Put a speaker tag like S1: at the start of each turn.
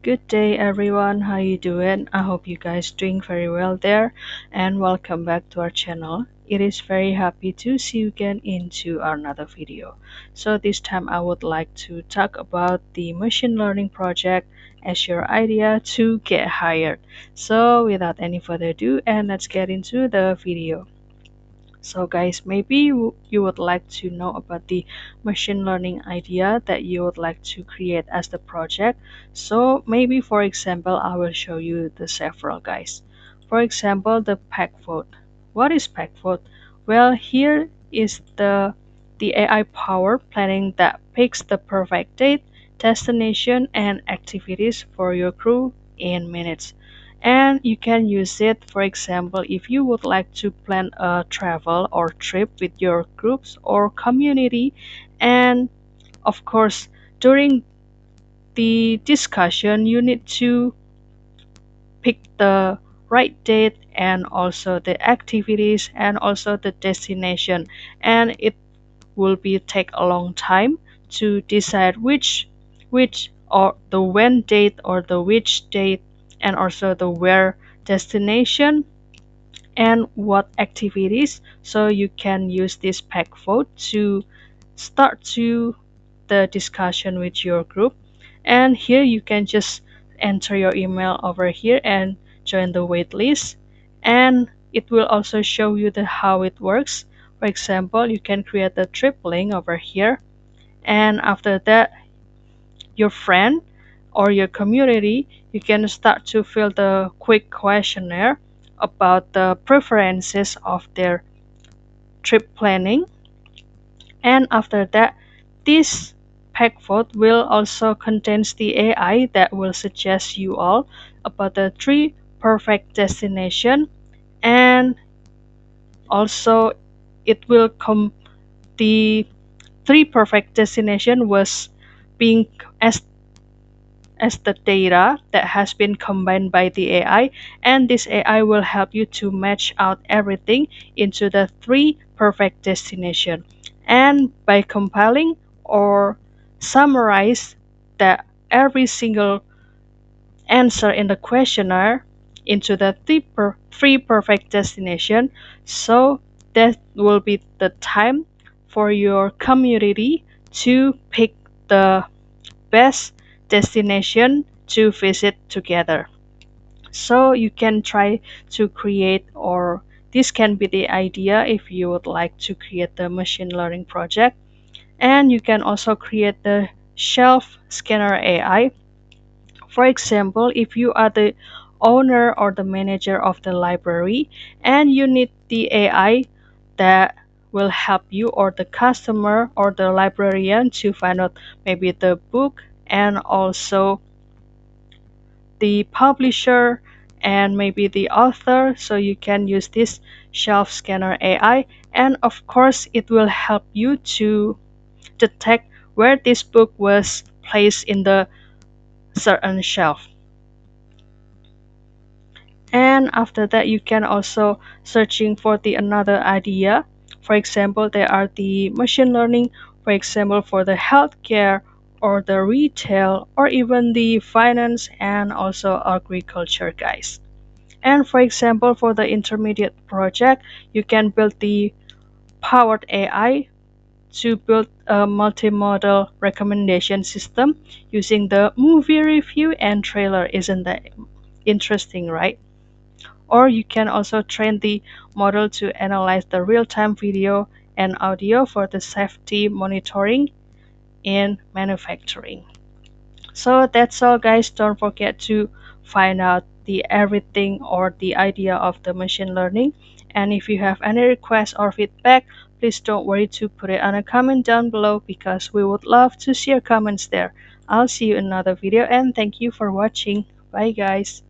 S1: Good day everyone, how you doing? I hope you guys doing very well there and welcome back to our channel. It is very happy to see you again into another video. So this time I would like to talk about the machine learning project as your idea to get hired. So without any further ado, and let's get into the video. So guys, maybe you would like to know about the machine learning idea that you would like to create as the project. So maybe for example, I will show you the several guys. For example, the pack vote. What is pack vote? Well, here is the AI power planning that picks the perfect date, destination, and activities for your crew in minutes. And you can use it, for example, if you would like to plan a travel or trip with your groups or community. And of course, during the discussion, you need to pick the right date and also the activities and also the destination. And it will be take a long time to decide which or the when date or the which date and also the where destination and what activities. So you can use this pack vote to start to the discussion with your group. And here you can just enter your email over here and join the wait list. And it will also show you the how it works. For example, you can create the trip link over here. And after that, your friend or your community, you can start to fill the quick questionnaire about the preferences of their trip planning. And after that, this pack vote will also contains the AI that will suggest you all about the three perfect destination, and also it will come the three perfect destination was being as the data that has been combined by the AI, and this AI will help you to match out everything into the three perfect destination. And by compiling or summarize that every single answer in the questionnaire into the three perfect destination, so that will be the time for your community to pick the best destination to visit together. So you can try to create, or this can be the idea if you would like to create the machine learning project. And you can also create the shelf scanner AI. For example, if you are the owner or the manager of the library and you need the AI that will help you or the customer or the librarian to find out maybe the book and also the publisher and maybe the author, so you can use this shelf scanner AI. And of course it will help you to detect where this book was placed in the certain shelf. And after that you can also searching for the another idea. For example, there are the machine learning, for example, for the healthcare or the retail or even the finance and also agriculture guys. And for example, for the intermediate project, you can build the powered AI to build a multimodal recommendation system using the movie review and trailer. Isn't that interesting, right? Or you can also train the model to analyze the real-time video and audio for the safety monitoring in manufacturing. So that's all guys. Don't forget to find out the everything or the idea of the machine learning. And if you have any requests or feedback, please don't worry to put it on a comment down below because we would love to see your comments there. I'll see you in another video and thank you for watching. Bye guys.